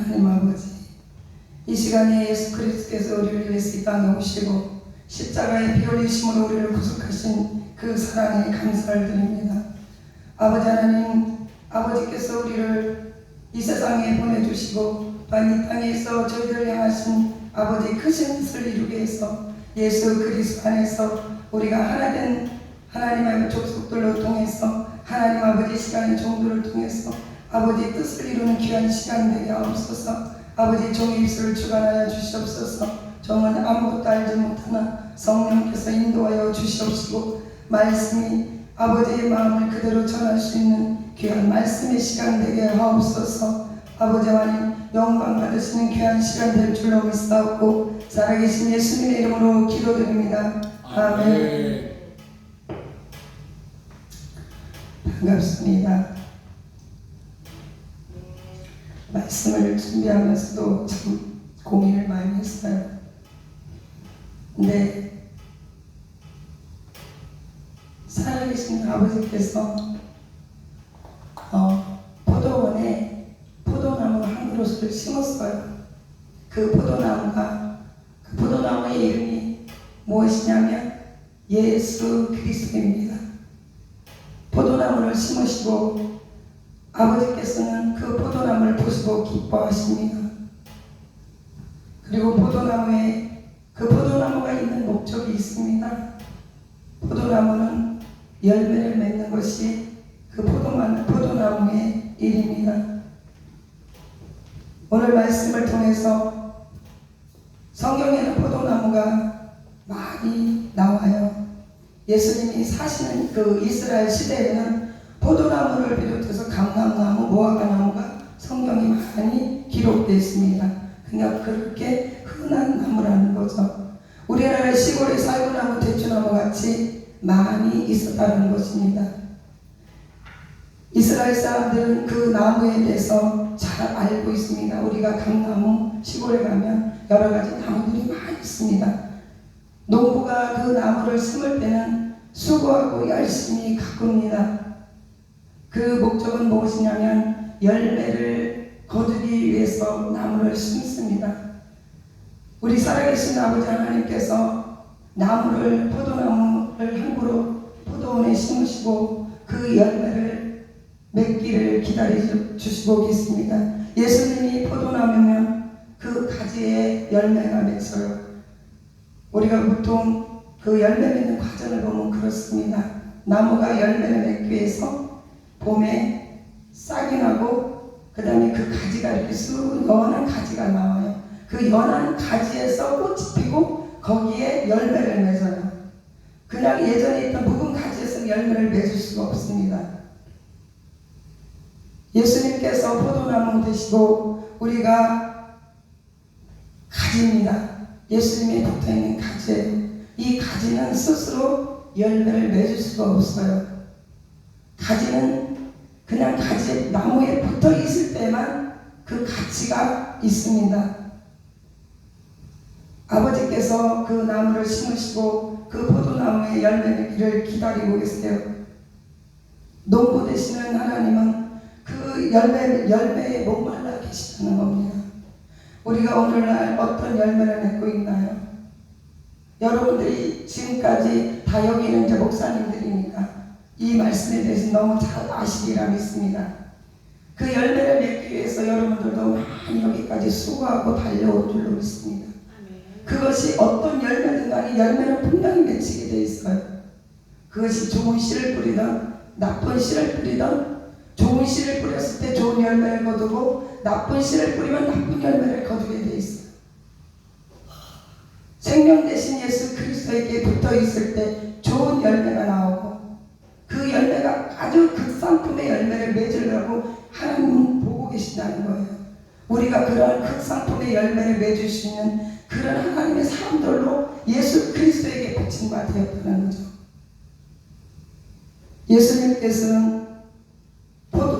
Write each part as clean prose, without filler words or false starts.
하나님 아버지, 이 시간에 예수 그리스도께서 우리를 위해서 이 땅에 오시고 십자가의 피 흘리심으로 우리를 구속하신 그 사랑에 감사를 드립니다. 아버지 하나님, 아버지께서 우리를 이 세상에 보내주시고 또한 이 땅에서 저희들을 향하신 아버지의 크신 뜻을 이루게 해서 예수 그리스도 안에서 우리가 하나 된 하나님의 족속들로 통해서 하나님 아버지 시간의 종들을 통해서 아버지의 뜻을 이루는 귀한 시간이 되게 하옵소서. 아버지 종의 입술을 주관하여 주시옵소서. 종은 아무것도 알지 못하나 성령께서 인도하여 주시옵시고 말씀이 아버지의 마음을 그대로 전할 수 있는 귀한 말씀의 시간 되게 하옵소서. 아버지 하나님, 영광 받으시는 귀한 시간 될 줄로 믿사옵고 살아계신 예수님의 이름으로 기도드립니다. 아멘. 반갑습니다. 말씀을 준비하면서도 참 고민을 많이 했어요. 근데 살아계신 아버지께서 포도원에 포도나무 한 그루를 심었어요. 그 포도나무의 이름이 무엇이냐면 예수 그리스도입니다. 포도나무를 심으시고 아버지께서는 그 포도나무를 보시고 기뻐하십니다. 그리고 그 포도나무가 있는 목적이 있습니다. 포도나무는 열매를 맺는 것이 그 포도나무의 일입니다. 오늘 말씀을 통해서 성경에는 포도나무가 많이 나와요. 예수님이 사시는 그 이스라엘 시대에는 포도나무를 비롯해서 감람나무, 무화과나무가 성경이 많이 기록되어 있습니다. 그냥 그렇게 흔한 나무라는 거죠. 우리나라 시골에 살구나무, 대추나무 같이 많이 있었다는 것입니다. 이스라엘 사람들은 그 나무에 대해서 잘 알고 있습니다. 우리가 감나무 시골에 가면 여러 가지 나무들이 많이 있습니다. 농부가 그 나무를 심을 때는 수고하고 열심히 가꿉니다. 그 목적은 무엇이냐면 열매를 거두기 위해서 나무를 심습니다. 우리 살아계신 아버지 하나님께서 포도나무를 한 그루 포도원에 심으시고 그 열매를 맺기를 기다려 주시고 계십니다. 예수님이 포도나무면 그 가지에 열매가 맺어요. 우리가 보통 그 열매 맺는 과정을 보면 그렇습니다. 나무가 열매를 맺기 위해서 봄에 싹이 나고 그 다음에 그 가지가 이렇게 쑥 연한 가지가 나와요. 그 연한 가지에서 꽃이 피고 거기에 열매를 맺어요. 그냥 예전에 있던 묵은 가지에서 열매를 맺을 수가 없습니다. 예수님께서 포도나무 되시고 우리가 가지입니다. 예수님이 붙어있는 가지예요. 이 가지는 스스로 열매를 맺을 수가 없어요. 가지는 그냥 나무에 붙어 있을 때만 그 가치가 있습니다. 아버지께서 그 나무를 심으시고 그 포도나무의 열매 맺기를 기다리고 계세요. 농부 되시는 하나님은 그 열매에 목말라 계시다는 겁니다. 우리가 오늘날 어떤 열매를 맺고 있나요? 여러분들이 지금까지 다 여기는 이제 목사님들이니까 이 말씀에 대해서 너무 잘 아시리라 믿습니다. 그 열매를 맺기 위해서 여러분들도 많이 여기까지 수고하고 달려올 줄로 믿습니다. 그것이 어떤 열매든 간에 열매는 분명히 맺히게 돼 있어요. 그것이 좋은 씨를 뿌리든 나쁜 씨를 뿌리든 좋은 씨를 뿌렸을 때 좋은 열매를 거두고 나쁜 씨를 뿌리면 나쁜 열매를 거두게 돼 있어요. 생명 대신 예수 그리스도에게 붙어 있을 때 좋은 열매가 나오고 그 열매가 아주 극상품의 열매를 맺으려고 하나님은 보고 계신다는 거예요. 우리가 그런 극상품의 열매를 맺을 수 있는 그런 하나님의 사람들로 예수 그리스도에게 붙인 바 되었다는 거죠. 예수님께서는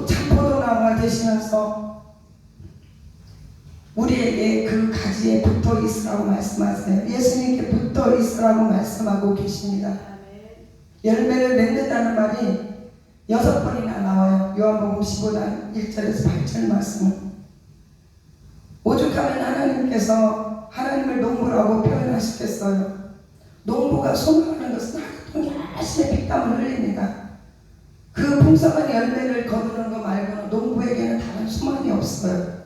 참포도나무가 되시면서 우리에게 그 가지에 붙어 있으라고 말씀하세요. 예수님께 붙어 있으라고 말씀하고 계십니다. 열매를 맺는다는 말이 6번이나 나와요. 요한복음 15장 1절에서 8절 말씀은 하나님께서 하나님을 농부라고 표현하셨겠어요? 농부가 소망하는 것은 하루 종일 열심히 피땀을 흘립니다. 그 풍성한 열매를 거두는 것 말고는 농부에게는 다른 소망이 없어요.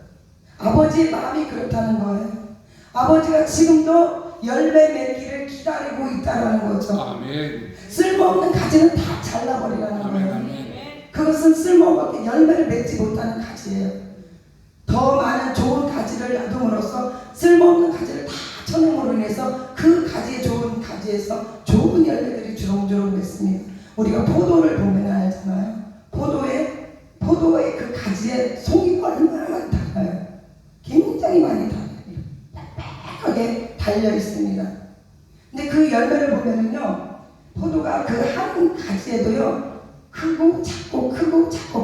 아버지의 마음이 그렇다는 거예요. 아버지가 지금도 열매 맺기를 기다리고 있다는 거죠. 아멘. 쓸모없는 가지는 다 잘라버리라는 거예요. 아멘. 그것은 쓸모없게 열매를 맺지 못하는 가지예요. 더 많은 좋은 가지를 놔둠으로써 쓸모없는 가지를 다 쳐냄으로 인해서 그 가지에 좋은 가지에서 좋은 열매들이 주렁주렁 맺습니다. 우리가 포도를 보면 알잖아요. 포도의 그 가지에 송이가 얼마나 많이 달아요. 굉장히 많이 달아요. 빽빽하게 달려 있습니다. 근데 그 열매를 보면은요, 포도가 그 한 가지에도요, 크고 작고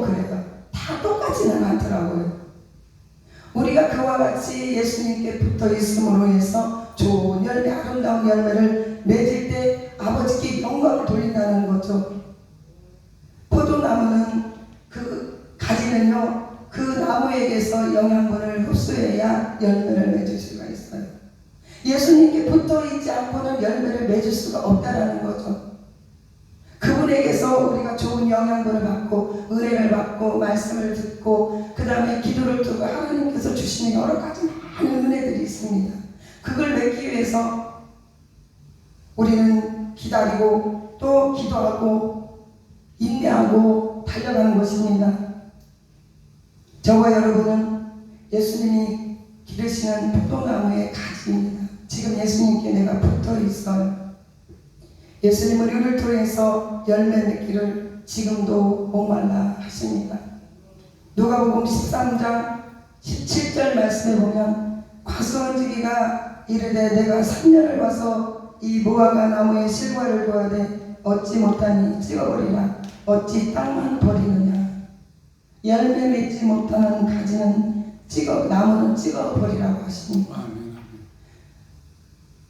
그래요. 다 똑같지는 않더라고요. 우리가 그와 같이 예수님께 붙어 있음으로 해서 좋은 열매, 아름다운 열매를 맺을 때 아버지께 영광을 돌린다는 거죠. 포도나무는 그 가지는요, 그 나무에게서 영양분을 흡수해야 열매를 맺을 수가 있어요. 예수님께 붙어 있지 않고는 열매를 맺을 수가 없다라는 거죠. 그분에게서 우리가 좋은 영양분을 받고 은혜를 받고 말씀을 듣고 그 다음에 기도를 두고 하나님께서 주시는 여러 가지 많은 은혜들이 있습니다. 그걸 맺기 위해서 우리는 기다리고 또 기도하고 인내하고 달려가는 것입니다. 저와 여러분은 예수님이 기르시는 포도나무의 가지입니다. 지금 예수님께 내가 붙어 있어요. 예수님은 우리를 통해서 열매 맺기를 지금도 목말라 하십니다. 누가복음 13장 17절 말씀에 보면 과수원지기가 이르되 내가 3년을 와서 이 무화과 나무의 실과를 보아되 얻지 못하니 찍어버리라. 어찌 땅만 버리느냐. 열매 맺지 못하는 가지는 나무는 찍어버리라고 하십니다.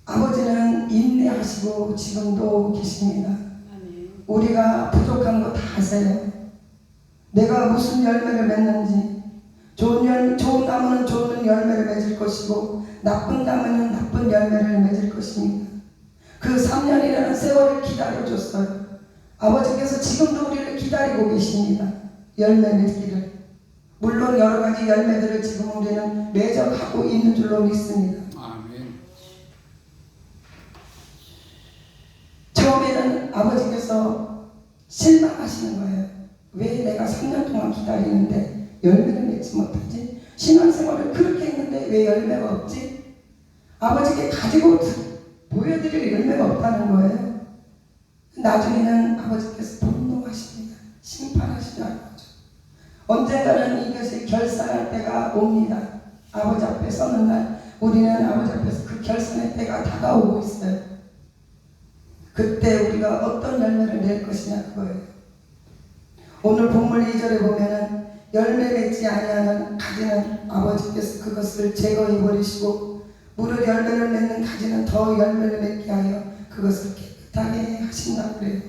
아버지는 인내하시고 지금도 계십니다. 우리가 부족한 거 다 아세요. 내가 무슨 열매를 맺는지, 좋은 나무는 좋은 열매를 맺을 것이고 나쁜 나무는 나쁜 열매를 맺을 것입니다. 그 3년이라는 세월을 기다려줬어요. 아버지께서 지금도 우리를 기다리고 계십니다. 열매 맺기를. 물론 여러 가지 열매들을 지금 우리는 맺어가고 있는 줄로 믿습니다. 처음에는 아버지께서 실망하시는 거예요. 왜 내가 3년 동안 기다리는데 열매를 맺지 못하지? 신앙생활을 그렇게 했는데 왜 열매가 없지? 아버지께 가지고 보여드릴 열매가 없다는 거예요. 나중에는 아버지께서 분노하십니다. 심판하시라는 거죠. 언젠가는 이것을 결산할 때가 옵니다. 아버지 앞에 서는 날 우리는 아버지 앞에서 그 결산의 때가 다가오고 있어요. 그때 우리가 어떤 열매를 낼 것이냐 그거예요. 오늘 본문 2절에 보면은 열매 맺지 아니하는 가지는 아버지께서 그것을 제거해 버리시고 무릇 열매를 맺는 가지는 더 열매를 맺게 하여 그것을 깨끗하게 하신다고 그래요.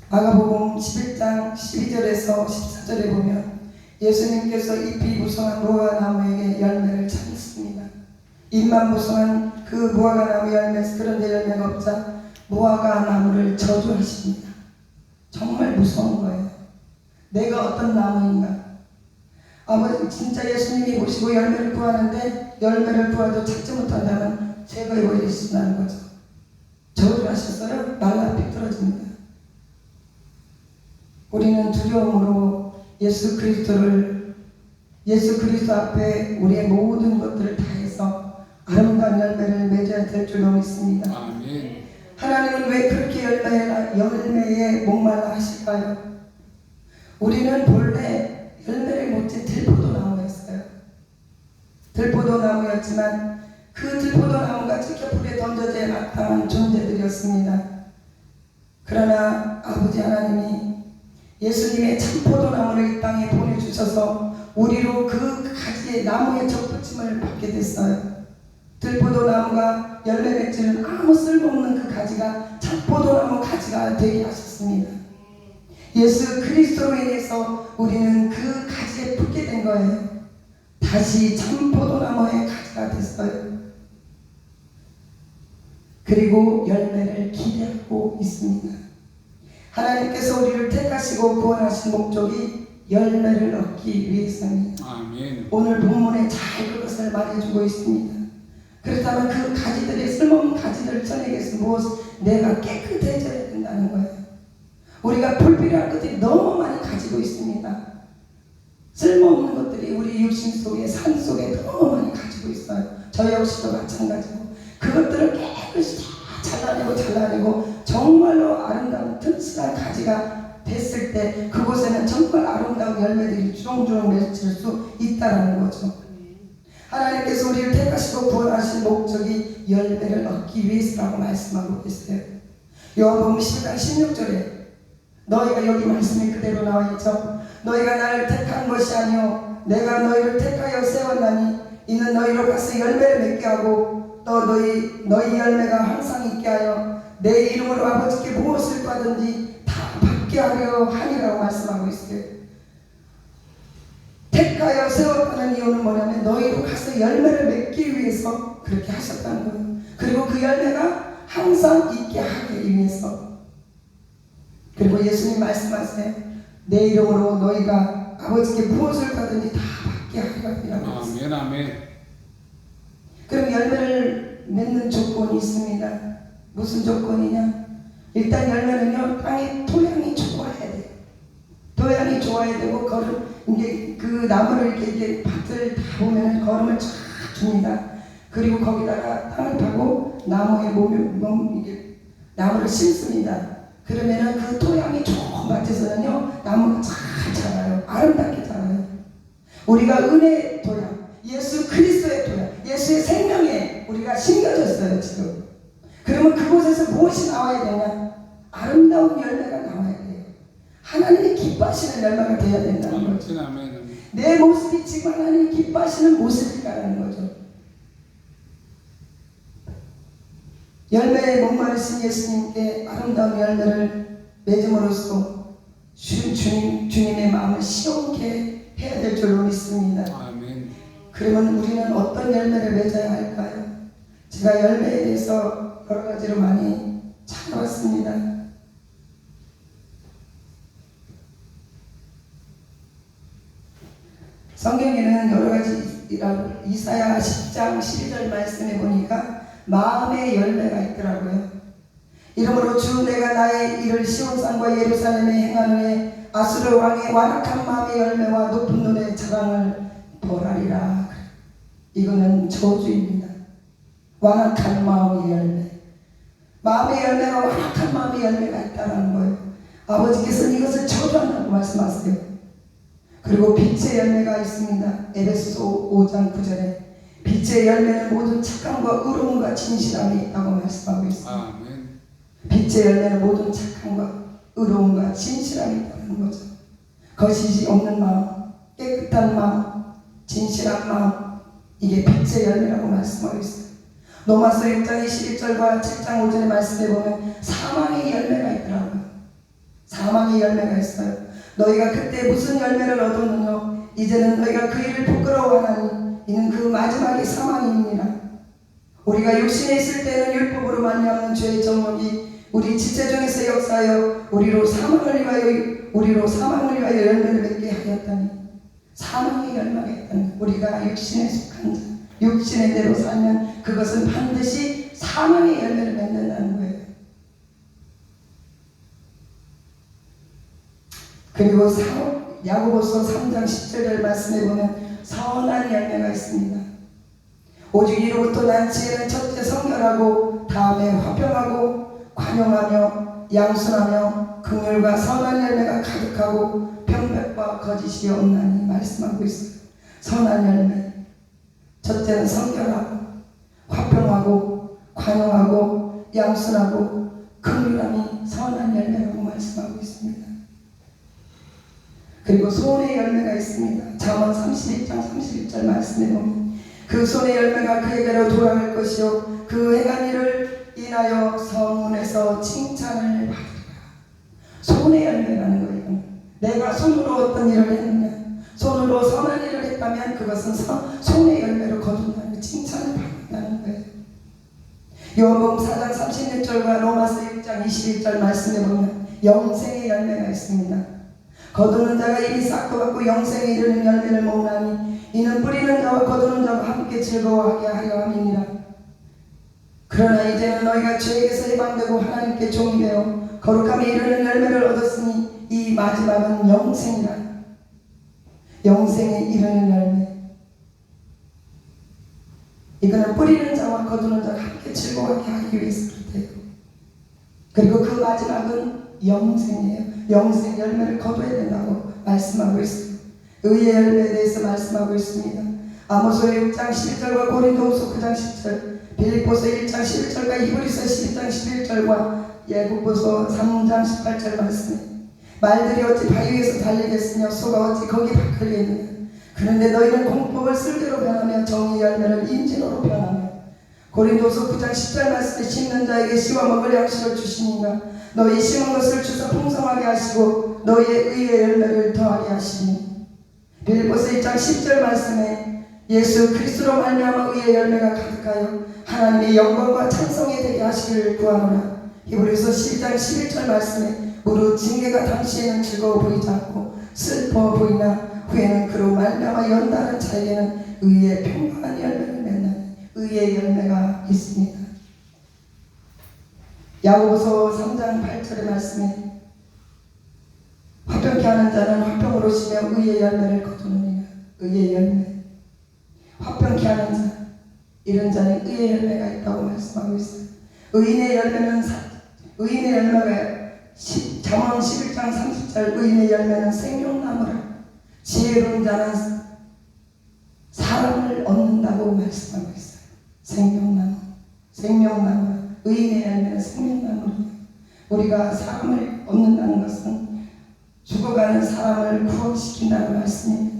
마가복음 11장 12절에서 14절에 보면 예수님께서 잎이 무성한 무화과 나무에게 열매를 찾습니다. 잎만 무성한 그 무화과 나무 열매에서 그런데 열매가 없자 무화과 나무를 저주하십니다. 정말 무서운 거예요. 내가 어떤 나무인가? 아버지 진짜 예수님이 보시고 열매를 구하는데 열매를 구하도 찾지 못한다면 제거해 버리신다는 거죠. 저주하셨어요? 말라 비틀어집니다. 우리는 두려움으로 예수 그리스도 앞에 우리의 모든 것들을 다해서 아름다운 열매를 맺어야 될 줄로 믿습니다. 아멘. 하나님은 왜 그렇게 열매에 목말라 하실까요? 우리는 본래 열매를 맺지 들포도나무였어요. 들포도나무였지만 그 들포도나무가 찍혀 불에 던져져 마땅한 존재들이었습니다. 그러나 아버지 하나님이 예수님의 참포도나무를 이 땅에 보내주셔서 우리로 그 가지의 나무의 접붙임을 받게 됐어요. 들포도나무가 열매 맺지는 아무 쓸모없는 그 가지가 참포도나무 가지가 되게 하셨습니다. 예수 그리스도로 인해서 우리는 그 가지에 붙게 거예요. 다시 참 포도나무의 가지가 됐어요. 그리고 열매를 기대하고 있습니다. 하나님께서 우리를 택하시고 구원하신 목적이 열매를 얻기 위해서입니다. 아멘. 오늘 본문에 잘 그것을 말해주고 있습니다. 그렇다면 그 가지들이 쓸모없는 가지들을 쳐내겠어 무엇? 내가 깨끗해져야 된다는 거예요. 우리가 불필요한 것들이 너무 많이 가지고 있습니다. 쓸모없는 것들이 우리 육신 속에 산 속에 너무 많이 가지고 있어요. 저 역시도 마찬가지고 그것들을 깨끗이 잘라내고 정말로 아름다운 튼실한 가지가 됐을 때 그곳에는 정말 아름다운 열매들이 주렁주렁 맺힐 수 있다는 거죠. 하나님께서 우리를 택하시고 구원하신 목적이 열매를 얻기 위해서라고 말씀하고 계세요. 요한복음 10장 16절에 너희가 여기 말씀이 그대로 나와 있죠. 너희가 나를 택한 것이 아니요 내가 너희를 택하여 세웠나니 이는 너희로 가서 열매를 맺게 하고 또 너희 열매가 항상 있게 하여 내 이름으로 아버지께 무엇을 받든지 다 받게 하려 하니라고 말씀하고 있어요. 택하여 세웠다는 이유는 뭐냐면 너희로 가서 열매를 맺기 위해서 그렇게 하셨다는 거예요. 그리고 그 열매가 항상 있게 하기 위해서. 그리고 예수님 말씀하세요. 내 이름으로 너희가 아버지께 무엇을 받든지 다 받게 하리라고 했어요. 아멘. 아멘. 그럼 열매를 맺는 조건이 있습니다. 무슨 조건이냐? 일단 열매는요, 땅의 토양이 좋아야 돼요. 토양이 좋아야 되고, 이제 그 나무를 이렇게 밭을 다 보면 걸음을 쫙 줍니다. 그리고 거기다가 땅을 파고 나무에 이게 나무를 심습니다. 그러면은 그 토양이 좋은 밭에서는요, 나무가 잘 자라요. 아름답게 자라요. 우리가 은혜의 토양, 예수 그리스도의 토양, 예수의 생명에 우리가 심겨졌어요, 지금. 그러면 그곳에서 무엇이 나와야 되냐? 아름다운 열매가 나와야 돼요. 하나님이 기뻐하시는 열매가 되어야 된다는 거죠. 내 모습이 지금 하나님이 기뻐하시는 모습이라는 거죠. 열매에 목마르신 예수님께 아름다운 열매를 맺음으로써 주님의 마음을 시원케 해야 될 줄로 믿습니다. 아멘. 그러면 우리는 어떤 열매를 맺어야 할까요? 제가 열매에 대해서 여러 가지로 많이 찾아왔습니다. 성경에는 여러 가지 이사야 10장 12절 말씀해 보니까 마음의 열매가 있더라고요. 이러므로 주 내가 나의 일을 시온산과 예루살렘에 행하노니 아수르 왕의 완악한 마음의 열매와 높은 눈의 자랑을 벌하리라. 이거는 저주입니다. 완악한 마음의 열매. 마음의 열매가 완악한 마음의 열매가 있다는 거예요. 아버지께서는 이것을 저주한다고 말씀하세요. 그리고 빛의 열매가 있습니다. 에베소서 5장 9절에 빛의 열매는 모든 착함과 의로움과 진실함이 있다고 말씀하고 있습니다. 아멘. 빛의 열매는 모든 착함과 의로움과 진실함이 있다는 거죠. 거짓이 없는 마음, 깨끗한 마음, 진실한 마음, 이게 빛의 열매라고 말씀하고 있어요. 로마서 6장 21절과 7장 5절의 말씀에 보면 사망의 열매가 있더라고요. 사망의 열매가 있어요. 너희가 그때 무슨 열매를 얻었느냐? 이제는 너희가 그 일을 부끄러워하나니 이는 그 마지막이 사망입니다. 우리가 육신에 있을 때는 율법으로 말미암는 죄의 정욕이 우리 지체 중에서 역사하여 우리로 사망을 위하여 열매를 맺게 하였다니 사망의 열매가 있다니 우리가 육신에 속한 자 육신의 대로 살면 그것은 반드시 사망의 열매를 맺는다는 거예요. 그리고 야고보서 3장 10절을 말씀해 보면 선한 열매가 있습니다. 오직 이로부터 난 지혜는 첫째 성결하고 다음에 화평하고 관용하며 양순하며 긍휼과 선한 열매가 가득하고 병백과 거짓이 없나니 말씀하고 있어요. 선한 열매. 첫째는 성결하고 화평하고 관용하고 양순하고 긍휼함이 선한 열매라고 말씀하고 있습니다. 그리고 손의 열매가 있습니다. 잠언 31장 31절 말씀에 보면 그 손의 열매가 그에게로 돌아갈 것이요 그 행한 일을 인하여 성문에서 칭찬을 받으리라. 손의 열매라는 거예요. 내가 손으로 어떤 일을 했느냐, 손으로 손으로 선한 일을 했다면 그것은 손의 열매로 거둔다는 칭찬을 받는다는 거예요. 요한복음 4장 36절과 로마서 6장 21절 말씀에 보면 영생의 열매가 있습니다. 거두는 자가 이미 싹도 받고 영생에 이르는 열매를 모으나니 이는 뿌리는 자와 거두는 자가 함께 즐거워하게 하려 함이니라. 그러나 이제는 너희가 죄에게서 해방되고 하나님께 종이 되어 거룩함에 이르는 열매를 얻었으니 이 마지막은 영생이라. 영생에 이르는 열매. 이거는 뿌리는 자와 거두는 자가 함께 즐거워하게 하기 위해서 그렇대요. 그리고 그 마지막은 영생이에요. 영생 열매를 거둬야 된다고 말씀하고 있어요. 의의 열매에 대해서 말씀하고 있습니다. 아모스 6장 11절과 고린도후서 9장 10절, 빌립보서 1장 11절과 히브리서 12장 11절과 야고보서 3장 18절 말씀에 말들이 어찌 바위 위에서 달리겠으며 소가 어찌 거기 박걸리느냐. 그런데 너희는 공법을 쓸개로 변하며 정의 열매를 인진으로 변하며. 고린도서 9장 10절 말씀에 심는 자에게 씨와 먹을 양식을 주시니가 너희 심은 것을 주사 풍성하게 하시고 너희의 의의 열매를 더하게 하시니. 빌립보서 1장 10절 말씀에 예수 그리스도로 말미암아 의의 열매가 가득하여 하나님의 영광과 찬송이 되게 하시기를 구하노라. 히브리서 12장 11절 말씀에 무릇 징계가 당시에는 즐거워 보이지 않고 슬퍼 보이나 후에는 그로 말미암아 연단한 자에게는 의의 평강한 열매를 맺는 의의 열매가 있습니다. 야고보서 3장 8절의 말씀에 화평케 하는 자는 화평으로 쉬며 의의 열매를 거두느니라. 의의 열매. 화평케 하는 자, 이런 자는 의의 열매가 있다고 말씀하고 있어요. 의인의 열매가 잠언 11장 30절 의인의 열매는 생명나무라. 지혜로운 자는 사람을 얻는다고 말씀하고 있어요. 생명나무. 의인의 열매는 생명나무입니다. 우리가 사람을 얻는다는 것은 죽어가는 사람을 구원시킨다는 말씀입니다.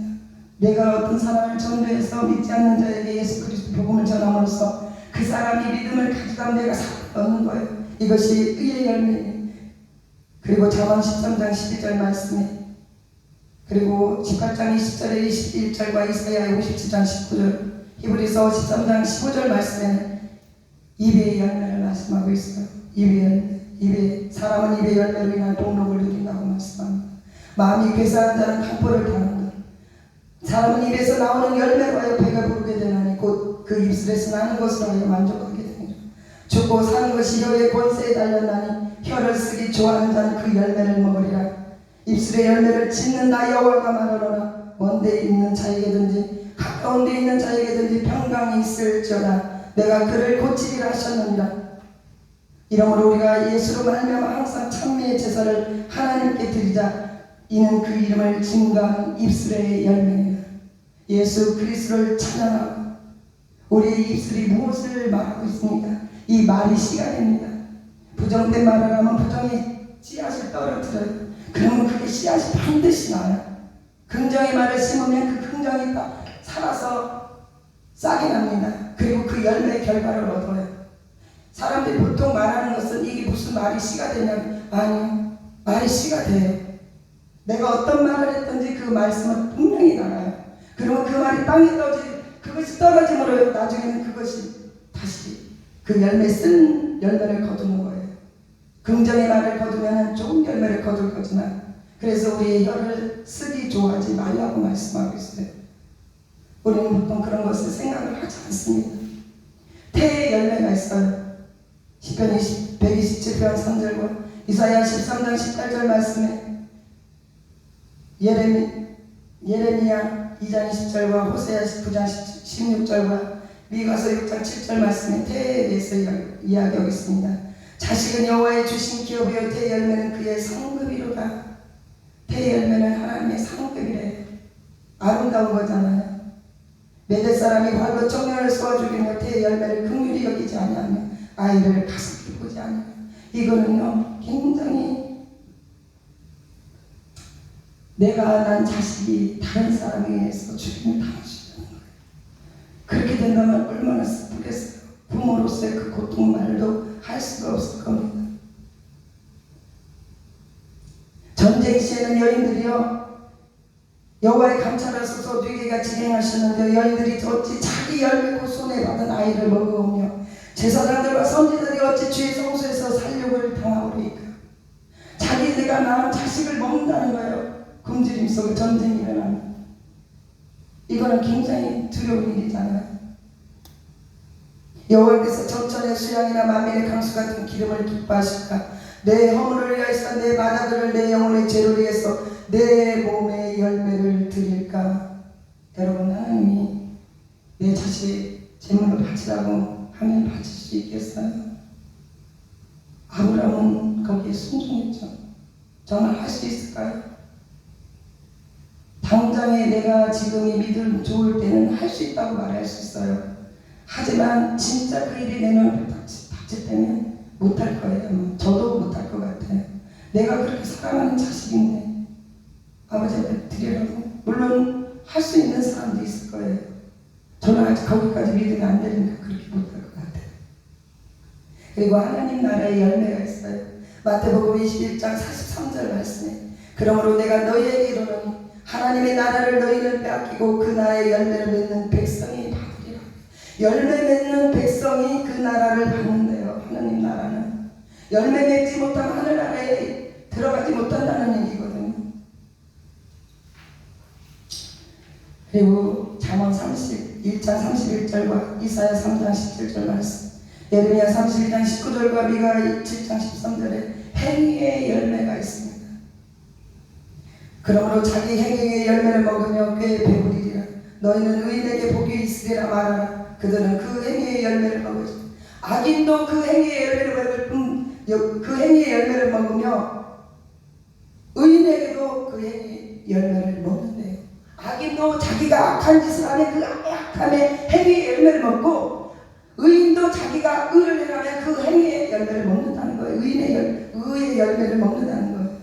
내가 어떤 사람을 전도해서 믿지 않는 자에게 예수 그리스도 복음을 전함으로써 그 사람이 믿음을 가지다 내가 사람을 얻는 거예요. 이것이 의의 열매예요. 그리고 잠언 13장 12절 말씀에 그리고 18장 20절에 21절과 이사야 57장 19절 히브리서 13장 15절 말씀에는 입의 열매를 말씀하고 있어요. 사람은 입의 열매로 인한 복록을 누린다고 말씀합니다. 마음이 괴사한 자는 강포를 당한다. 사람은 입에서 나오는 열매로 하여 배가 부르게 되나니 곧 그 입술에서 나는 것으로 하여 만족하게 되니라. 죽고 사는 것이 혀의 권세에 달렸나니 혀를 쓰기 좋아하는 자는 그 열매를 먹으리라. 입술의 열매를 짓는다 여호와가 말하노라. 먼데 있는 자에게든지 가까운 데 있는 자에게든지 평강이 있을지어다. 내가 그를 고치리라 하셨느니라. 이러므로 우리가 예수로 말미암아 항상 찬미의 제사를 하나님께 드리자. 이는 그 이름을 증거하는 입술의 열매니라. 예수 그리스도를 찬양하고 우리의 입술이 무엇을 말하고 있습니까? 이 말이 씨앗입니다. 부정된 말을 하면 부정의 씨앗을 떨어뜨려요. 그러면 그게 씨앗이 반드시 나요. 긍정의 말을 심으면 그 긍정이 딱 살아서 싹이 납니다. 그리고 그 열매의 결과를 얻어요. 사람들이 보통 말하는 것은 이게 무슨 말이 씨가 되냐면 아니요. 말이 씨가 돼요. 내가 어떤 말을 했든지 그 말씀은 분명히 나가요. 그러면 그 말이 땅에 그것이 떨어짐으로 나중에는 그것이 다시 그 쓴 열매를 거두는 거예요. 긍정의 말을 거두면 좋은 열매를 거둘 거지만 그래서 우리의 혀를 쓰기 좋아하지 말라고 말씀하고 있어요. 우리는 보통 그런 것을 생각을 하지 않습니다. 태의 열매가 있어요. 시편 127편 3절과 이사야 13장 18절 말씀에 예레미야 2장 20절과 호세아 9장 16절과 미가서 6장 7절 말씀에 태에 대해서 이야기하고 있습니다. 자식은 여호와의 주신 기업이요 태의 열매는 그의 상급이로다. 태의 열매는 하나님의 상급이래. 아름다운 거잖아요. 맺을 사람이 활로 청년을 쏘아 죽이며 태의 열매를 긍휼히 여기지 아니하며 아이를 가슴 보지 아니하며 이거는요 굉장히 내가 난 자식이 다른 사람에 의해서 죽임을 당할 수 있는 거예요. 그렇게 된다면 얼마나 슬프겠어요. 부모로서의 그 고통 말도 할 수가 없을 겁니다. 전쟁 시에는 여인들이요 여호와의 감찰하소서 뉘개같이 행하셨는데 여인들이 어찌 자기 열매고 손에 받은 아이를 먹으며 제사장들과 선지자들이 어찌 주의 성소에서 살육을 당하오리까. 자기네가 낳은 자식을 먹는다는 거예요. 굶주림 속에 전쟁이 일어나는. 이거는 굉장히 두려운 일이잖아요. 여호와께서 전천의 수양이나 만민의 강수 같은 기름을 기뻐하실까. 내 허물을 위하여서 내 마다들을 내 영혼의 죄를 위해서 내 몸의 열매를 드릴까. 여러분, 하나님이 내 자식 제물로 바치라고 하면 바칠 수 있겠어요? 아브라함은 거기에 순종했죠. 정말 할 수 있을까요? 당장에 내가 지금 이 믿음 좋을 때는 할 수 있다고 말할 수 있어요. 하지만 진짜 그 일이 내 눈을 닥칠 때면 못할 거예요. 저도 못할 것 같아요. 내가 그렇게 사랑하는 자식인데 아버지한테 드리라고. 물론 할 수 있는 사람도 있을 거예요. 저는 아직 거기까지 믿음이 안 되니까 그렇게 못할 것 같아요. 그리고 하나님 나라의 열매가 있어요. 마태복음 21장 43절 말씀에 그러므로 내가 너희에게 이르노니 하나님의 나라를 너희는 빼앗기고 그 나라의 열매를 맺는 백성이 받으리라. 열매 맺는 백성이 그 나라를 받는데요. 하나님 나라는 열매 맺지 못하면 하늘나라에 들어가지 못한다는 얘기거든요. 그리고 잠언 31장 31절과 이사야 3장 17절 말씀, 예레미야 31장 19절과 미가 7장 13절에 행위의 열매가 있습니다. 그러므로 자기 행위의 열매를 먹으며 꽤 배부리리라. 너희는 의인에게 복이 있으리라 말하라. 그들은 그 행위의 열매를 먹으리. 악인도 그 행위의 열매를 먹을 뿐 그 행위의 열매를 먹으며 의인에게도 그 행위의 열매를 먹는데요. 악인도 자기가 악한 짓을 하면 그 악함의 행위의 열매를 먹고 의인도 자기가 의를 행하면 그 행위의 열매를 먹는다는 거예요. 의의 열매를 먹는다는 거예요.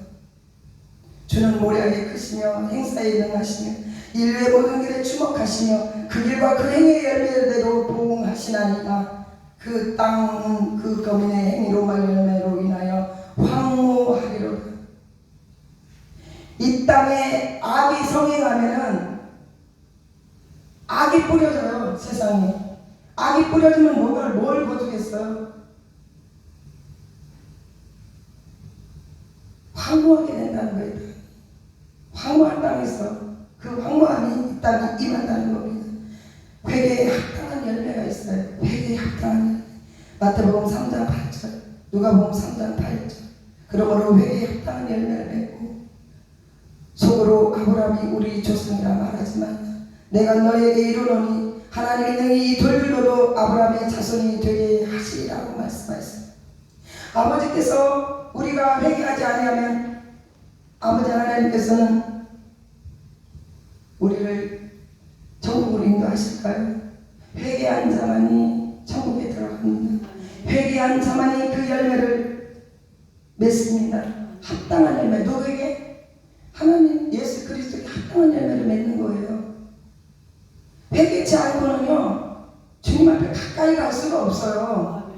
주는 모략에 크시며 행사에 능하시며 인류의 모든 길에 주목하시며 그 길과 그 행위의 열매대로 보응하시나니가 그 땅은 그 거민의 행위로 말 열매로 인하여 황무하리로다. 이 땅에 악이 성행하면은 악이 뿌려져요. 세상에 악이 뿌려지면 뭘 거두겠어요? 황무하게 된다는 거예요. 황무한 땅에서 그 황무함이 이 땅에 임한다는 겁니다. 회개에 합당한 열매가 있어요. 회개에 합당한 열매. 마태복음 3장 8절, 누가복음 3장 8절. 그러므로 회개에 합당한 열매를 맺고 속으로 아브라함이 우리 조상이라 말하지만 내가 너에게 이르노니 하나님이 능히 이 돌들로도 아브라함의 자손이 되게 하시리라고 말씀하셨습니다. 아버지께서 우리가 회개하지 아니하면 아버지 하나님께서는 우리를 천국으로 인도하실까요? 회개한 자만이 천국에 들어갑니다. 회개한 자만이 그 열매를 맺습니다. 합당한 열매. 누구에게? 하나님 예수 그리스도에게 합당한 열매를 맺는 거예요. 회개치 않고는요 주님 앞에 가까이 갈 수가 없어요.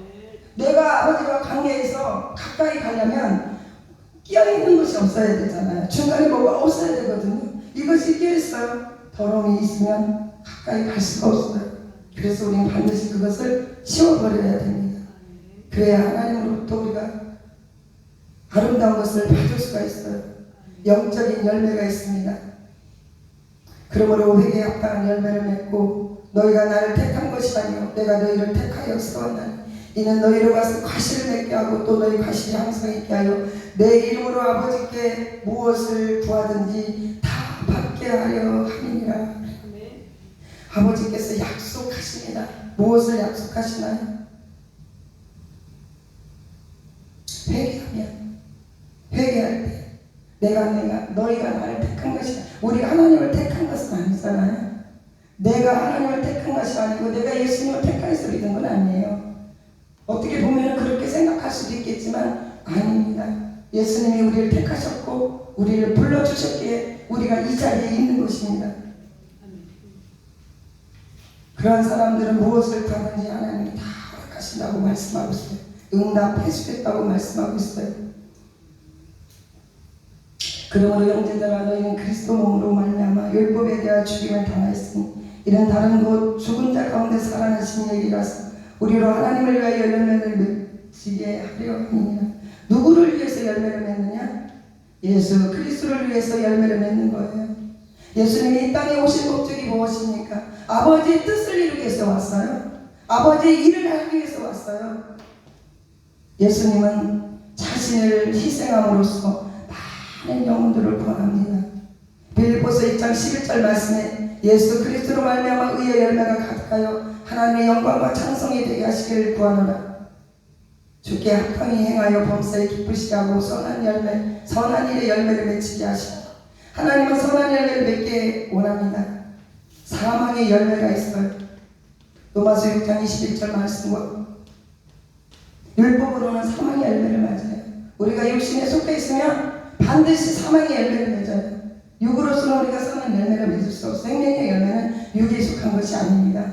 내가 아버지와 관계에서 가까이 가려면 끼어있는 것이 없어야 되잖아요. 중간에 뭐가 없어야 되거든요. 이것이 끼어있어요. 더러움이 있으면 가까이 갈 수가 없어요. 그래서 우리는 반드시 그것을 치워버려야 됩니다. 그래야 하나님으로부터 우리가 아름다운 것을 받을 수가 있어요. 영적인 열매가 있습니다. 그러므로 회개에 합당한 열매를 맺고 너희가 나를 택한 것이 아니요 내가 너희를 택하여 세웠나니 이는 너희를 가서 과실을 맺게 하고 또 너희 과실이 항상 있게 하여 내 이름으로 아버지께 무엇을 구하든지 다 받게 하려 함이니라. 아버지께서 약속하십니다. 무엇을 약속하시나요? 회개하면, 회개할 때 너희가 나를 택한 것이 우리가 하나님을 택한 것은 아니잖아요. 내가 하나님을 택한 것이 아니고 내가 예수님을 택하여서 믿은 건 아니에요. 어떻게 보면 그렇게 생각할 수도 있겠지만 아닙니다. 예수님이 우리를 택하셨고 우리를 불러주셨기에 우리가 이 자리에 있는 것입니다. 그러한 사람들은 무엇을 타든지 하나님이 다 허락하신다고 말씀하고 있어요. 응답해 주겠다고 말씀하고 있어요. 그러므로 형제들아 너희는 그리스도 몸으로 말미암아 율법에 대하여 죽임을 당하였으니 이는 다른 곧 죽은 자 가운데 살아나신 얘기라서 우리로 하나님을 위하여 열매를 맺게 하려 함이니라. 누구를 위해서 열매를 맺느냐? 예수 그리스도를 위해서 열매를 맺는 거예요. 예수님이 이 땅에 오신 목적이 무엇입니까? 아버지의 뜻을 이루기 위해서 왔어요. 아버지의 일을 하기 위해서 왔어요. 예수님은 자신을 희생함으로써 많은 영혼들을 구원합니다. 빌립보서 1장 11절 말씀에 예수 그리스도로 말미암아 의의 열매가 가득하여 하나님의 영광과 찬송이 되게 하시기를 구하노라. 주께 합당히 행하여 범사에 기쁘시게 하고 선한 일의 열매를 맺히게 하시고 하나님은 선한 열매를 맺게 원합니다. 사망의 열매가 있어요. 로마서 6장 21절 말씀과 율법으로는 사망의 열매를 맞아요. 우리가 육신에 속해 있으면 반드시 사망의 열매를 맺어요. 육으로서는 우리가 선한 열매를 맺을 수 없어요. 생명의 열매는 육에 속한 것이 아닙니다.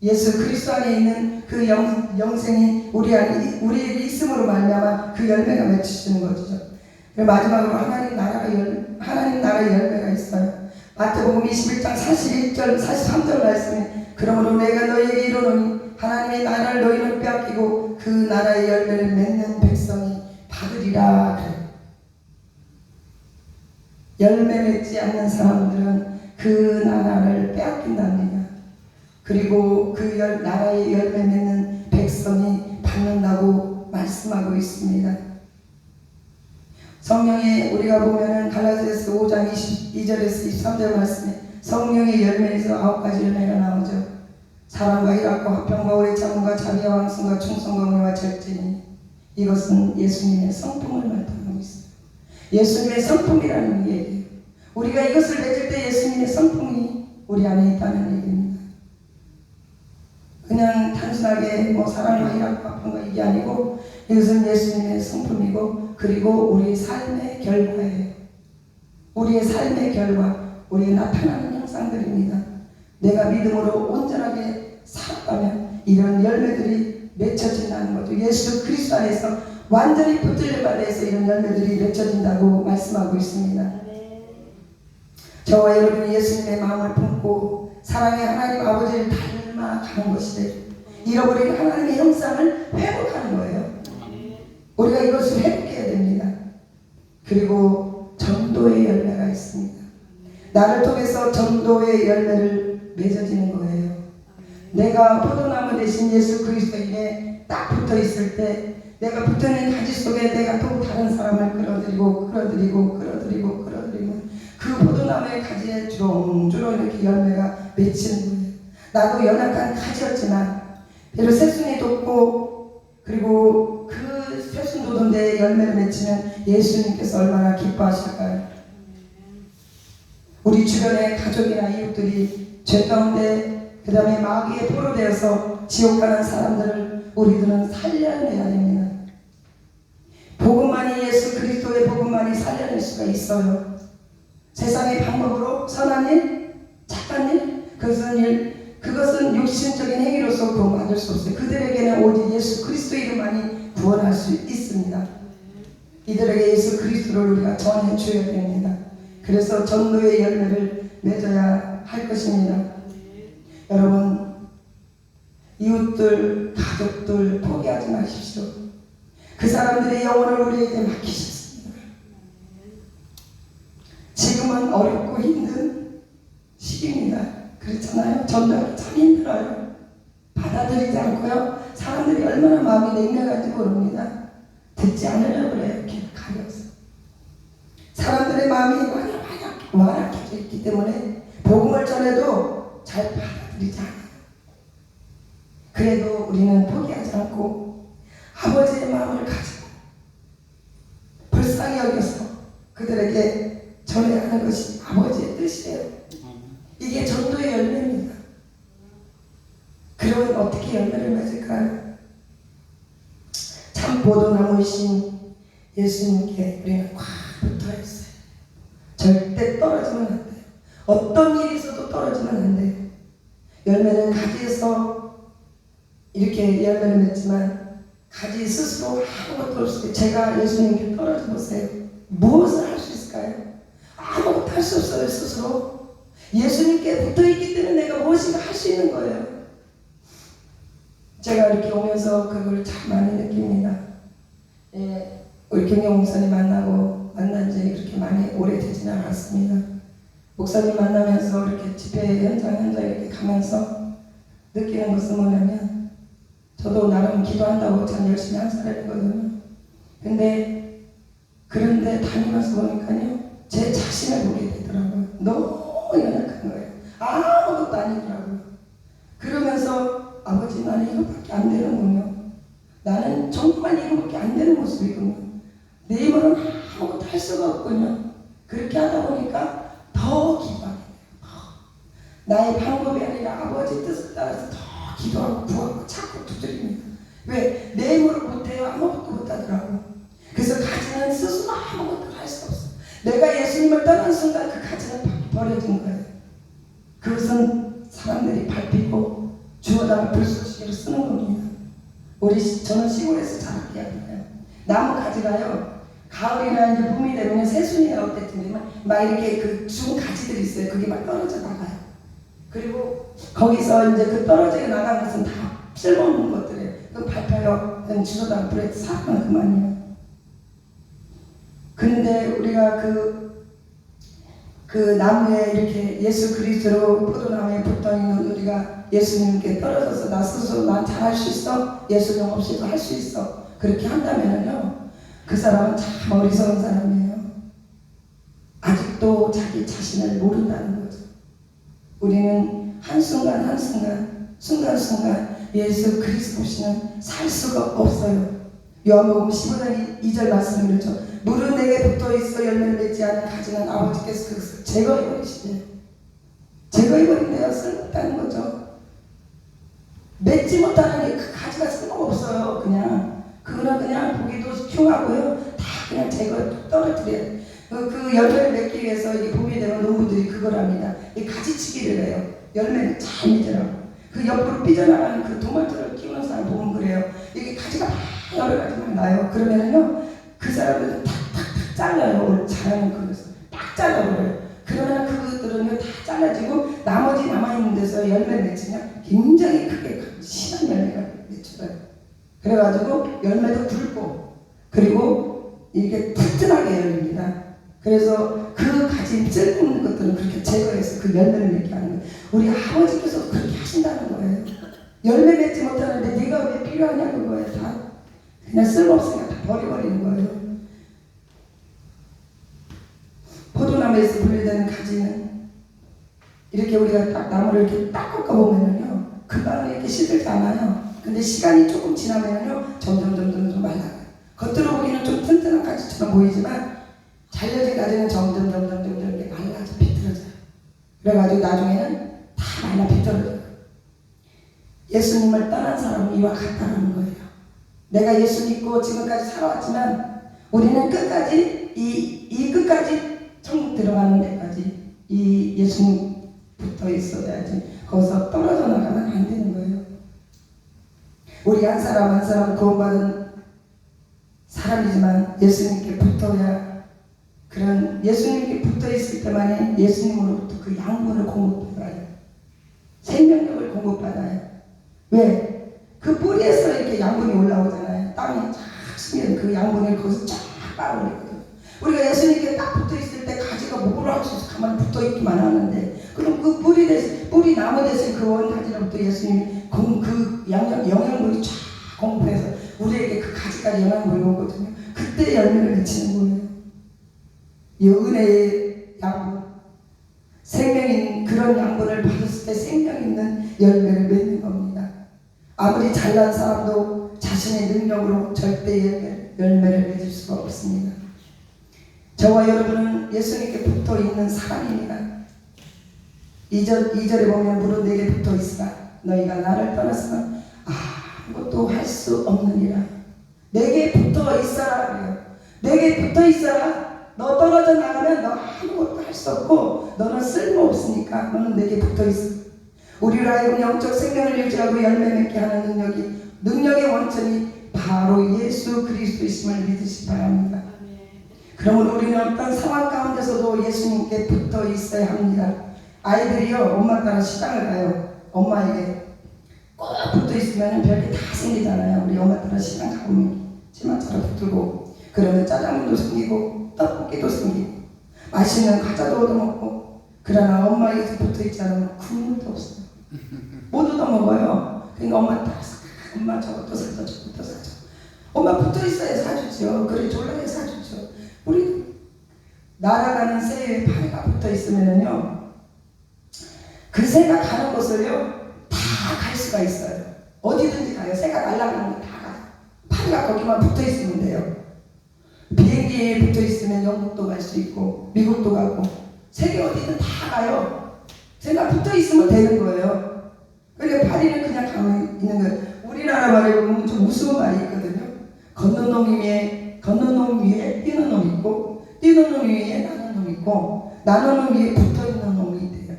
예수 그리스도 안에 있는 그 영생이 우리에게 있음으로 말미암아 그 열매가 맺히시는 것이죠. 그리고 마지막으로 하나님 나라의 열매가 있어요. 마태복음 21장 41절 43절 말씀에 그러므로 내가 너희에게 이르노니 하나님의 나라를 너희는 빼앗기고 그 나라의 열매를 맺는 백성이 받으리라 그래요. 열매 맺지 않는 사람들은 그 나라를 빼앗긴답니다. 그리고 그 나라의 열매 맺는 백성이 받는다고 말씀하고 있습니다. 성령에 우리가 보면은 갈라디아서 5장 22절에서 23절 말씀에 성령의 열매에서 9가지 열매가 나오죠. 사랑과 희락과 화평과 오래 참음과 자비와 왕성과 충성과 은혜와 절제니 이것은 예수님의 성품을 나타내고 있어요. 예수님의 성품이라는 얘기예요. 우리가 이것을 맺을 때 예수님의 성품이 우리 안에 있다는 얘기입니다. 그냥 단순하게 사랑과 희락과 화평과 이게 아니고 이것은 예수님의 성품이고 그리고 우리의 삶의 결과예요. 우리의 삶의 결과, 우리의 나타나는 형상들입니다. 내가 믿음으로 온전하게 살았다면 이런 열매들이 맺혀진다는 거죠. 예수 그리스도 안에서 완전히 붙들려 받아서 이런 열매들이 맺혀진다고 말씀하고 있습니다. 저와 여러분이 예수님의 마음을 품고 사랑의 하나님 아버지를 닮아가는 것이래. 잃어버린 하나님의 형상을 회복하는 거예요. 우리가 이것을 회복해야 됩니다. 그리고 전도의 열매가 있습니다. 나를 통해서 전도의 열매를 맺어지는 거예요. 내가 포도나무 대신 예수 그리스도에게 딱 붙어 있을 때 내가 붙어있는 가지 속에 내가 또 다른 사람을 끌어들이고 그 포도나무의 가지에 주렁주렁 이렇게 열매가 맺히는 거예요. 나도 연약한 가지였지만 비록 새순이 돋고 그리고 그 새순 돋은 데에 열매를 맺히는 예수님께서 얼마나 기뻐하실까요? 우리 주변의 가족이나 이웃들이 죄 가운데 그 다음에 마귀에 포로되어서 지옥 가는 사람들을 우리들은 살려내야 됩니다. 복음만이 예수 그리스도의 복음만이 살려낼 수가 있어요. 세상의 방법으로 선한 일, 착한 일, 그것은 육신적인 행위로서 구원받을 수 없어요. 그들에게는 오직 예수 그리스도 이름만이 구원할 수 있습니다. 이들에게 예수 그리스도를 우리가 전해줘야 됩니다. 그래서 전도의 열매를 맺어야 할 것입니다. 여러분, 이웃들, 가족들 포기하지 마십시오. 그 사람들의 영혼을 우리에게 맡기셨습니다. 지금은 어렵고 힘든 시기입니다. 그렇잖아요. 전도하기 참 힘들어요. 받아들이지 않고요. 사람들이 얼마나 마음이 냉랭한지 모릅니다. 듣지 않으려고 그래요. 이렇게 가려서. 사람들의 마음이 완악해져 있기 때문에 복음을 전해도 잘 받아들이지 않아요. 그래도 우리는 포기하지 않고 아버지의 마음을 가지고 불쌍히 여겨서 그들에게 전해야 하는 것이 아버지의 뜻이에요. 이게 전도의 열매입니다. 그러면 어떻게 열매를 맺을까요? 참 포도나무이신 예수님께 우리는 꽉 붙어있어요. 절대 떨어지면 안 돼요. 어떤 일이 있어도 떨어지면 안 돼요. 열매는 가지에서 이렇게 열매를 맺지만 가지 스스로 아무것도 없을 때 제가 예수님께 떨어져 보세요. 무엇을 할 수 있을까요? 있을까요? 아무것도 할 수 없어요. 스스로 예수님께 붙어있기 때문에 내가 무엇인가 할 수 있는 거예요. 제가 이렇게 오면서 그걸 참 많이 느낍니다. 예, 우리 김경 목사님 만난 지 그렇게 많이 오래되지는 않았습니다. 목사님 만나면서 이렇게 집회 현장 이렇게 가면서 느끼는 것은 뭐냐면, 저도 나름 기도한다고 참 열심히 한 사람이거든요. 그런데 다니면서 보니까요, 제 자신을 보게 되더라고요. 너무 연약한 거예요. 아무것도 아니더라고요. 그러면서 아버지, 나는 이거밖에 안 되는군요. 나는 정말 이거밖에 안 되는 모습이군요. 내 힘으로는 아무것도 할 수가 없군요. 그렇게 하다 보니까 더 기도하게 돼요. 나의 방법이 아니라 아버지 뜻을 따라서 더 기도하고 구하고 자꾸 두드립니다. 왜? 내 힘으로 못해요. 아무것도 못하더라고요. 그래서 가지는 스스로 아무것도 할 수 없어요. 내가 예수님을 떠난 순간 그 가지는 버려진 거예요. 그것은 사람들이 밟히고 주워다가 불쏘시개로 쓰는 겁니다. 저는 시골에서 자랐기 때문에 나무 가지가요, 가을이나 이제 봄이 되면 새순이나 어때쯤 막 이렇게 그 죽은 가지들이 있어요. 그게 막 떨어져 나가요. 그리고 거기서 이제 그 떨어져 나간 것은 다 쓸모없는 것들이에요. 그 밟혀요. 주워다가 불에 사면 그만이에요. 근데 우리가 그 나무에 이렇게 예수 그리스도로 포도나무에 붙어있는 우리가 예수님께 떨어져서 나 스스로 난 잘할 수 있어, 예수님 없이도 할 수 있어, 그렇게 한다면요, 그 사람은 참 어리석은 사람이에요. 아직도 자기 자신을 모른다는 거죠. 우리는 한순간 순간순간 예수 그리스도 없이는 살 수가 없어요. 요한복음 15장 2절 말씀을 그렇죠. 물은 내게 붙어있어 열매를 맺지 않은 가지는 아버지께서 그것을 제거해버리시네. 제거해버린대요. 쓸모없다는 거죠. 맺지 못하는 게 그 가지가 쓸모없어요. 그거는 그냥 보기도 흉하고요. 다 그냥 떨어뜨려요. 그 열매를 맺기 위해서 이게 봄이 되면 농부들이 그걸 합니다. 이 가지치기를 해요. 열매를 잘 맺으라고. 그 옆으로 삐져나가는 그 토마토를 키우는 사람 보면 그래요. 이게 가지가 막 여러 가지만 나요. 그러면은요, 그 사람들은 탁탁탁 잘라요. 잘하는 그릇을 딱 잘라버려요. 그러면 그것들은 다 잘라지고 나머지 남아있는 데서 열매를 맺으면 굉장히 크게 심한 열매가 맺혀요. 그래가지고 열매도 굵고 그리고 이게 튼튼하게 열립니다. 그래서 그 가진 쓸모없는 것들은 그렇게 제거해서 그 열매를 맺게 하는 거예요. 우리 아버지께서 그렇게 하신다는 거예요. 열매 맺지 못하는데 네가 왜 필요하냐 그거예요. 다 그냥 쓸모없으니까 다 버려버리는 거예요. 포도나무에서 분리되는 가지는 이렇게 우리가 딱 나무를 이렇게 딱 꺾어보면요, 금방 이렇게 시들지 않아요. 근데 시간이 조금 지나면요, 점점 말라가요. 겉으로 보기는 좀 튼튼한 가지처럼 보이지만 잘려진 가지는 점점 이렇게 말라서 비틀어져요. 그래가지고 나중에는 다 말라 비틀어져요. 예수님을 떠난 사람은 이와 같다는 거예요. 내가 예수 믿고 지금까지 살아왔지만 우리는 끝까지 끝까지 천국 들어가는 데까지 이 예수님 붙어 있어야지 거기서 떨어져 나가면 안 되는 거예요. 우리 한 사람 구원받은 사람이지만 예수님께 붙어야, 그런 예수님께 붙어 있을 때만이 예수님으로부터 그 양분을 공급받아요. 생명력을 공급받아요. 왜? 그 뿌리에서 이렇게 양분이 올라오잖아요. 땅에 쫙 스면 그 양분을 거기서 쫙 빨아올리거든요. 우리가 예수님께 딱 붙어 있을 때 가지가 뭐를 할 수 있어? 가만히 붙어 있기만 하는데, 그럼 그 뿌리 나무 대신 그 원 가지로부터 예수님이 그 영양분이 쫙 공급해서 우리에게 그 가지까지 영향을 오거든요. 그때 열매를 맺히는 거예요. 이 은혜의 양분, 생명인 그런 양분을 받았을 때 생명 있는 열매를 맺는 겁니다. 아무리 잘난 사람도 자신의 능력으로 절대 열매를 맺을 수가 없습니다. 저와 여러분은 예수님께 붙어 있는 사람입니다. 2절에 보면 물은 내게 붙어 있으라 너희가 나를 떠나서는 아무것도 할 수 없느니라. 내게 붙어 있어라 그래요. 내게 붙어 있어라. 너 떨어져 나가면 너 아무것도 할 수 없고 너는 쓸모없으니까 너는 내게 붙어 있어. 우리로 하여금 영적 생명을 유지하고 열매 맺게 하는 능력의 원천이 바로 예수 그리스도이심을 믿으시 바랍니다. 그러므로 우리는 어떤 상황 가운데서도 예수님께 붙어 있어야 합니다. 아이들이요, 엄마 따라 시장을 가요. 엄마에게 꼭 붙어 있으면 별게 다 생기잖아요. 우리 엄마 따라 시장 가보면 치마처럼 붙들고, 그러면 짜장면도 생기고 떡볶이도 생기고 맛있는 과자도 얻어먹고, 그러나 엄마에게 붙어 있지 않으면 국물도 없어요. 못 얻어먹어요. 그러니까 엄마 따라서 엄마 저것도 사줘, 저것도 사줘. 엄마 붙어 있어야 사주죠. 그래 졸라야 사주죠. 우리 날아가는 새에 파리가 붙어 있으면요, 그 새가 가는 곳을요 다 갈 수가 있어요. 어디든지 가요. 새가 날아가는 거 다 가요. 파리가 거기만 붙어 있으면 돼요. 비행기에 붙어 있으면 영국도 갈 수 있고 미국도 가고 세계 어디든 다 가요. 새가 붙어 있으면 되는 거예요. 그러니까 파리는 그냥 가면 있는 거예요. 우리나라 말에 보면 좀 무서운 말이 있거든요. 걷는 놈 위에 뛰는 놈 있고, 뛰는 놈 위에 나는 놈 있고, 나는 놈 위에 붙어 있는 놈이 있대요.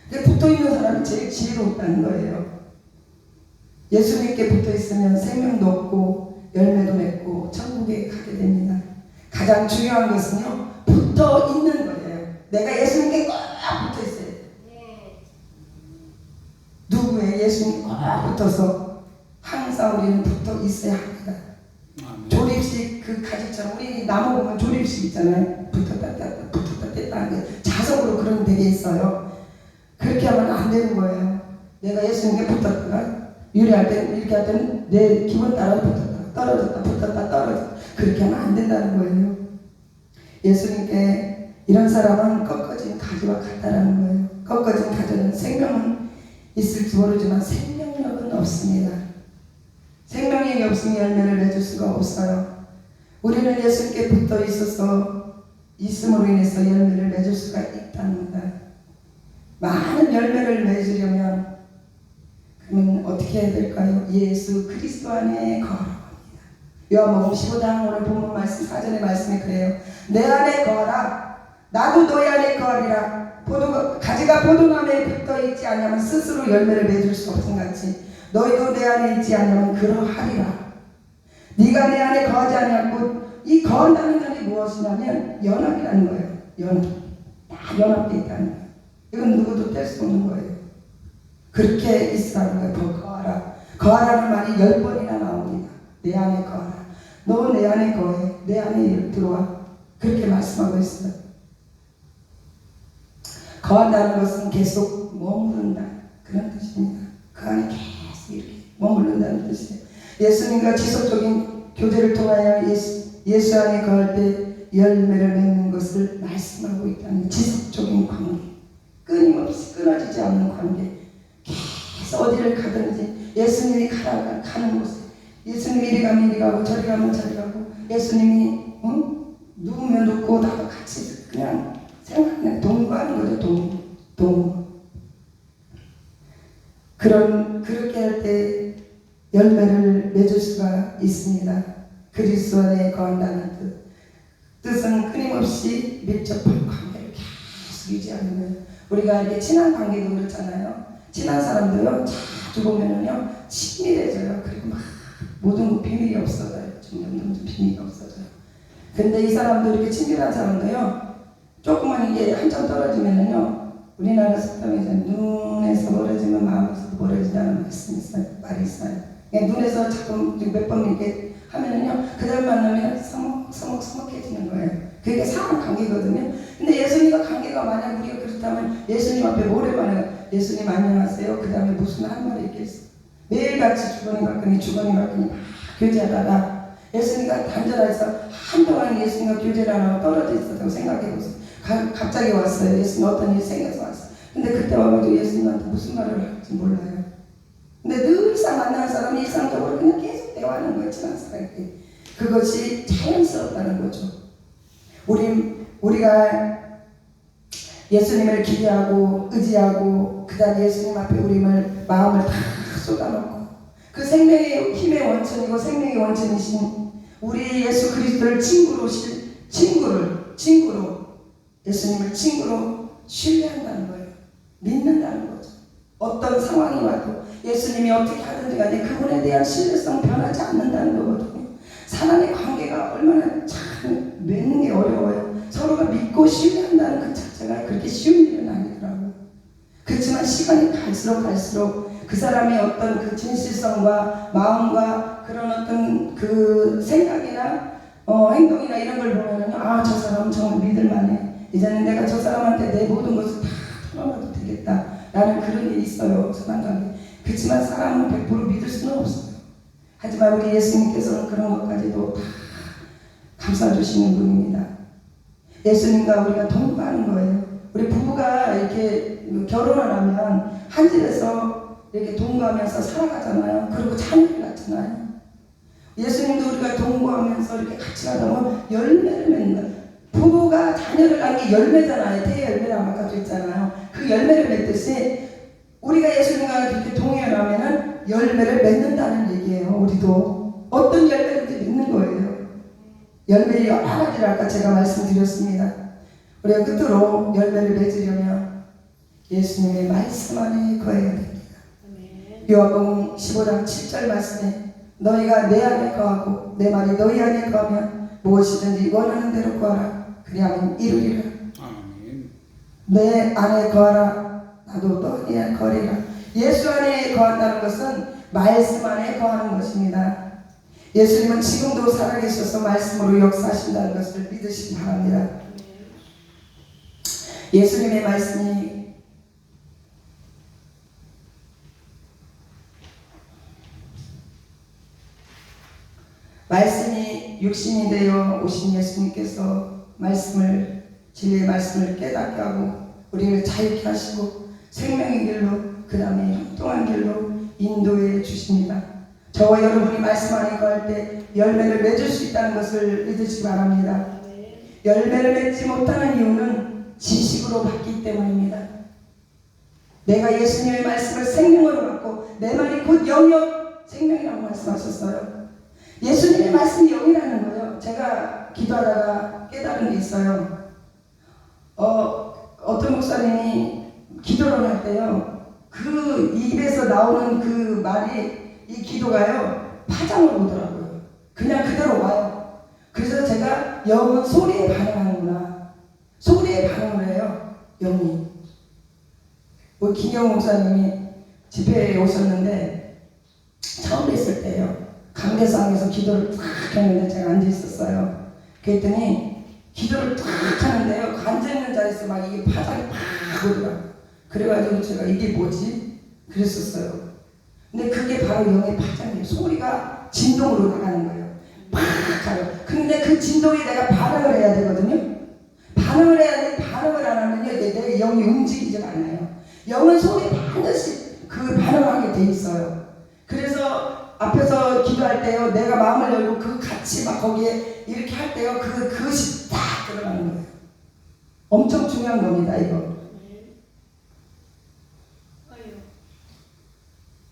근데 붙어 있는 사람이 제일 지혜롭다는 거예요. 예수님께 붙어 있으면 생명도 얻고 열매도 맺고 천국에 가게 됩니다. 가장 중요한 것은요, 붙어 있는 거예요. 내가 예수님께 꼭 붙어 있어야 돼요. 누구의 예수님께 꼭 붙어서 항상 우리는 붙어 있어야 합니다. 조립식 그 가지처럼, 우리 나무 보면 조립식 있잖아요. 붙었다 뗐다 붙었다 뗐다 하는 게 자석으로 그런 데게 있어요. 그렇게 하면 안 되는 거예요. 내가 예수님께 붙었다가 유리할 때 이렇게 할 때는 내 기분 따라 붙었다 떨어졌다 붙었다 떨어졌다, 그렇게 하면 안 된다는 거예요. 예수님께 이런 사람은 꺾어진 가지와 같다라는 거예요. 꺾어진 가지는 생명은 있을지 모르지만 생명력은 없습니다. 생명력이 없으면 열매를 맺을 수가 없어요. 우리는 예수님께 붙어 있어서 있음으로 인해서 열매를 맺을 수가 있답니다. 많은 열매를 맺으려면 그러면 어떻게 해야 될까요? 예수 그리스도 안에 거하라. 요한복음 15장 오늘 본문 말씀 4절의 말씀이 그래요. 내 안에 거하라. 나도 너희 안에 거하리라. 가지가 포도나무에 붙어 있지 않으면 스스로 열매를 맺을 수 없음 같이 너희도 내 안에 있지 않으면 그러하리라. 네가 내 안에 거하지 아니하고, 이 거한다는 것이 무엇이냐면 연합이라는 거예요. 연합. 다 연합되어 있다는 거예요. 이건 누구도 뗄 수 없는 거예요. 그렇게 있으라는 거예요. 거하라. 거하라는 말이 10번이나 나옵니다. 내 안에 거하라. 너 내 안에 거해. 내 안에 들어와. 그렇게 말씀하고 있어요. 거한다는 것은 계속 머무른다, 그런 뜻입니다. 그 안에 계속 이렇게 머무른다는 뜻이에요. 예수님과 지속적인 교제를 통하여 예수 안에 거할 때 열매를 맺는 것을 말씀하고 있다는 지속적인 관계, 끊임없이 끊어지지 않는 관계. 계속 어디를 가든지 예수님이 가는 곳에, 예수님이 이리 가면 이리 가고 저리 가면 저리 가고, 예수님이 누우면 눕고 나도 같이 그냥 생각하는 동거하는 거죠. 동. 그렇게 할 때 열매를 맺을 수가 있습니다. 그리스도 안에 거한다는 뜻은 끊임없이 밀접한 관계를 계속 유지하는 거예요. 우리가 이렇게 친한 관계도 그렇잖아요. 친한 사람들요 자주 보면은요 친밀해져요. 그리고 막 모든 비밀이 없어져요. 점점 비밀이 없어져요. 근데 이 사람도 이렇게 친밀한 사람도요, 조금만 이게 한참 떨어지면은요, 우리나라 속담에서 눈에서 멀어지면 마음에서 멀어진다는 말이 있어요. 눈에서 자꾸 몇 번 이렇게 하면은요, 그 다음 만나면 서먹해지는 거예요. 그게 사람 관계거든요. 근데 예수님과 관계가 만약 우리가 그렇다면 예수님 앞에 뭐래만 예수님 안녕하세요. 그 다음에 무슨 한 말이 있겠어. 매일같이 주거니 받거니 막 교제하다가 예수님과 단절해서 한동안 예수님과 교제를 안 하고 떨어져 있었다고 생각해보세요. 갑자기 왔어요. 예수님 어떤 일이 생겨서 왔어요. 근데 그때 와가지고 예수님한테 무슨 말을 할지 몰라요. 근데 늘상 만나는 사람이 일상적으로 그냥 계속 대화하는 거예요. 친한 사람끼리. 그것이 자연스럽다는 거죠. 우리가 예수님을 기대하고 의지하고 그 다음 예수님 앞에 마음을 다 쏟아놓고 그 생명의 힘의 원천이고 생명의 원천이신 우리 예수 그리스도를 친구로 예수님을 친구로 신뢰한다는 거예요. 믿는다는 거죠. 어떤 상황이 와도 예수님이 어떻게 하든지 간에 그분에 대한 신뢰성 변하지 않는다는 거거든요. 사랑의 관계가 얼마나 참 맺는 게 어려워요. 서로가 믿고 신뢰한다는 그 자체가 그렇게 쉬운 일은 아니더라고요. 그렇지만 시간이 갈수록 그 사람의 어떤 그 진실성과 마음과 그런 어떤 그 생각이나 행동이나 이런 걸 보면은 아, 저 사람 정말 믿을만해. 이제는 내가 저 사람한테 내 모든 것을 다 털어놔도 되겠다 라는 그런 게 있어요. 사람관계. 그렇지만 사람은 100% 믿을 수는 없어요. 하지만 우리 예수님께서는 그런 것까지도 다 감싸주시는 분입니다. 예수님과 우리가 동거하는 거예요. 우리 부부가 이렇게 결혼을 하면 한 집에서 이렇게 동거하면서 살아가잖아요. 그리고 자녀를 낳잖아요. 예수님도 우리가 동거하면서 이렇게 같이 가다 보면 열매를 맺는, 부부가 자녀를 낳는 게 열매잖아요. 대열매라고 아까도 했잖아요. 그 열매를 맺듯이 우리가 예수님과 이렇게 동행하면은 열매를 맺는다는 얘기예요. 우리도 어떤 열매를 맺는 거예요. 열매를 여러 가지를 아까 제가 말씀드렸습니다. 우리가 끝으로 열매를 맺으려면 예수님의 말씀 안에 거해야 됩니다. 요한복음 15장 7절 말씀에 너희가 내 안에 거하고 내 말이 너희 안에 거하면 무엇이든지 원하는 대로 구하라. 그리하면 이루리라. 내 안에 거하라. 나도 너 안에 거리라. 예수 안에 거한다는 것은 말씀 안에 거하는 것입니다. 예수님은 지금도 살아계셔서 말씀으로 역사하신다는 것을 믿으시기 바랍니다. 예수님의 말씀이 육신이 되어 오신 예수님께서 진리의 말씀을 깨닫게 하고 우리를 자유케 하시고 생명의 길로 그 다음에 형통한 길로 인도해 주십니다. 저와 여러분이 말씀 안에 거할 때 열매를 맺을 수 있다는 것을 믿으시기 바랍니다. 열매를 맺지 못하는 이유는 지식으로 받기 때문입니다. 내가 예수님의 말씀을 생명으로 받고 내 말이 곧 영이요 생명이라고 말씀하셨어요. 예수님의 말씀이 영이라는 거예요. 제가 기도하다가 깨달은 게 있어요. 어떤 목사님이 기도를 할 때요, 그 입에서 나오는 그 말이 이 기도가요 파장을 오더라고요. 그냥 그대로 와요. 그래서 제가 영은 소리에 반응하는구나, 소리에 반응을 해요. 영이. 우리 김영 목사님이 집회에 오셨는데 처음 뵀을 때요, 강대상에서 기도를 탁 했는데 제가 앉아 있었어요. 그랬더니 기도를 탁 하는데요, 앉아있는 자리에서 막 이게 파장이 팍 오더라고요. 그래가지고 제가 이게 뭐지? 그랬었어요. 근데 그게 바로 영의 파장이에요. 소리가 진동으로 나가는 거예요. 팍 가요. 근데 그 진동에 내가 반응을 해야 되거든요. 반응을 해야 되는데 반응을 안 하면요, 내 영이 움직이지 않아요. 영은 소리에 반드시 그 반응하게 돼 있어요. 그래서 앞에서 기도할 때요, 내가 마음을 열고 그 같이 막 거기에 이렇게 할 때요, 그것이 딱 들어가는 거예요. 엄청 중요한 겁니다, 이거.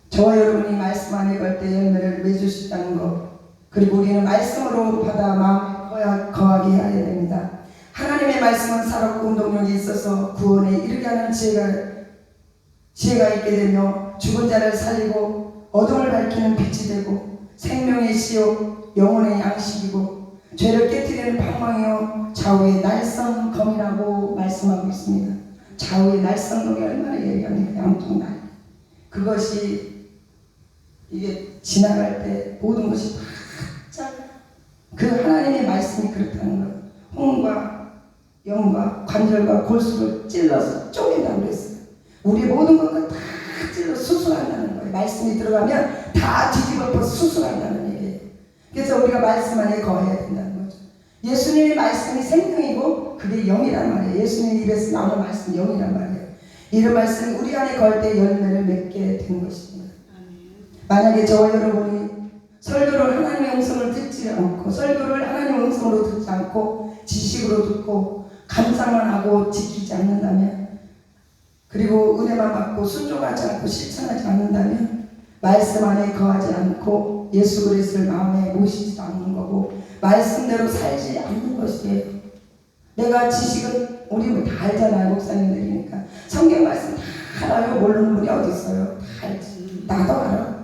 저와 여러분이 말씀 안에 갈 때 열매를 맺을 수 있다는 것, 그리고 우리는 말씀으로 받아 마음에 거하게 해야 됩니다. 하나님의 말씀은 살았고 운동력이 있어서 구원에 이르게 하는 지혜가 있게 되며 죽은 자를 살리고 어둠을 밝히는 빛이 되고 생명의 씨요 영혼의 양식이고 죄를 깨뜨리는 방망이요 좌우의 날성검이라고 말씀하고 있습니다. 좌우의 날성검이 얼마나 예리합니까? 양쪽날. 그것이 이게 지나갈 때 모든 것이 다 그 하나님의 말씀이 그렇다는 것. 혼과 영과 관절과 골수를 찔러서 쪼갠다고 그랬어요. 우리 모든 것을 다 찔러 수술한다는 거예요. 말씀이 들어가면 다 뒤집어 수술한다는 얘기예요. 그래서 우리가 말씀 안에 거해야 된다는 거죠. 예수님의 말씀이 생명이고 그게 영이란 말이에요. 예수님 입에서 나오는 말씀이 영이란 말이에요. 이런 말씀이 우리 안에 거할 때 열매를 맺게 되는 것입니다. 만약에 저와 여러분이 설교를 하나님의 음성을 듣지 않고, 설교를 하나님의 음성으로 듣지 않고 지식으로 듣고 감상만 하고 지키지 않는다면, 그리고 은혜만 받고 순종하지 않고 실천하지 않는다면 말씀 안에 거하지 않고 예수 그리스도를 마음에 모시지도 않는 거고 말씀대로 살지 않는 것이에요. 내가 지식은 우리 다 알잖아요. 목사님들이니까 성경 말씀 다 알아요. 모르는 분이 어디 있어요? 다 알지. 나도 알아.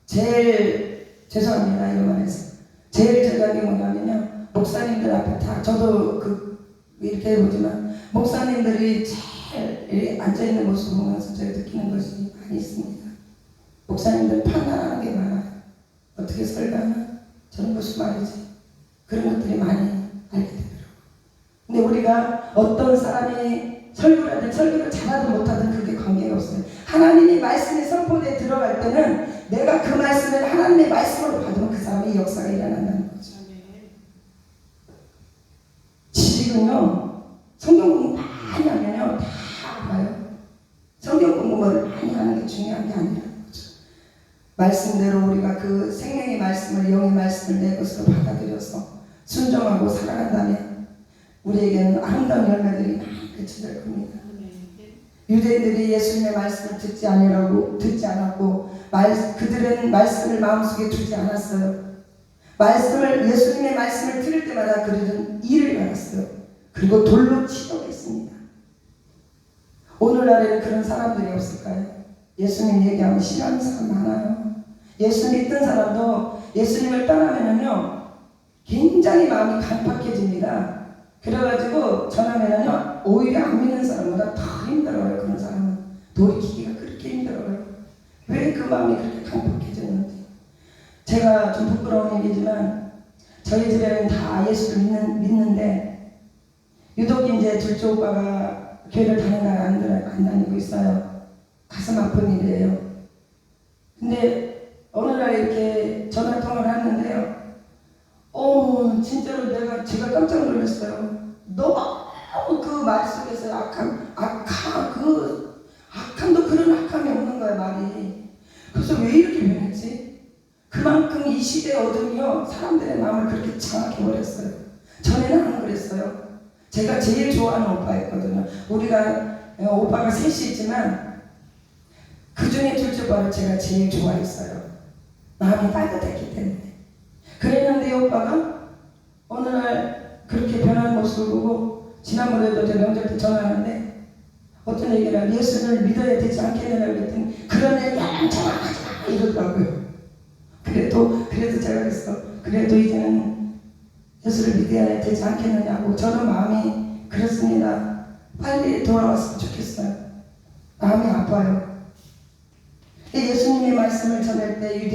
제일 죄송합니다 이런 말해서 제일 저런 게 뭐냐면요, 목사님들 앞에 다 저도 이렇게 해보지만 목사님들이 제일 앉아있는 모습을 보면서 제가 느끼는 것이 많이 있습니다. 목사님들 판단하는 게 많아요. 어떻게 설교하나 저런 것이 말이지, 그런 것들이 많이 알게 되더라고요. 근데 우리가 어떤 사람이 설교를 하든 설교를 잘하든 못하든 그게 관계가 없어요. 하나님의 말씀이 선포대에 들어갈 때는 내가 그 말씀을 하나님의 말씀으로 받으면 그 사람의 역사가 일어난다는 거죠. 지금요, 성경 공부 많이 하면요 다 알아요. 성경 공부를 많이 하는 게 중요한 게 아니라는 거죠. 말씀대로 우리가 그 생명의 말씀을, 영의 말씀을 내 것으로 받아들여서 순종하고 살아간다면 우리에게는 아름다운 열매들이 많이 그쳐질 겁니다. 유대인들이 예수님의 말씀을 듣지 않았고 그들은 말씀을 마음속에 두지 않았어요. 예수님의 말씀을 들을 때마다 그들은 이를 갈았어요. 그리고 돌로 치려고 했습니다. 오늘날에는 그런 사람들이 없을까요? 예수님 얘기하면 싫어하는 사람 많아요. 예수 믿던 사람도 예수님을 떠나면은요 굉장히 마음이 강팍해집니다. 그래가지고 전하면은요 오히려 안 믿는 사람보다 더 힘들어요. 그런 사람은 돌이키기가 그렇게 힘들어요. 왜 그 마음이 그렇게 강팍해졌는지. 제가 좀 부끄러운 얘기지만 저희 집에는 다 예수를 믿는데 유독 이제 둘째 오빠가 교회를 다니다가 안 다니고 있어요. 가슴 아픈 일이에요. 근데 어느 날 이렇게 전화 통화를 하는데요. 진짜로 제가 깜짝 놀랐어요. 너무 그 말 속에서 악함도 그런 악함이 없는 거야, 말이. 그래서 왜 이렇게 변했지? 그만큼 이 시대의 어둠이요, 사람들의 마음을 그렇게 장악해버렸어요. 전에는 안 그랬어요. 제가 제일 좋아하는 오빠였거든요. 오빠가 셋이 있지만 그 중에 둘째 오빠를 제가 제일 좋아했어요. 마음이 따뜻했기 때문에. 그랬는데 오빠가 어느 날 그렇게 변한 모습을 보고 지난번에도 제가 명절 때 전화하는데 어떤 얘기를 예수를 믿어야 되지 않겠느냐 그랬더니 그런 얘기 엄청 하지 마 이러더라고요. 그래도 제가 그랬어. 그래도 이제는 예수를 믿어야 되지 않겠느냐고. 저는 마음이 그렇습니다. 빨리 돌아왔으면 좋겠어요. 마음이 아파요. 예수님의 말씀을 전할 때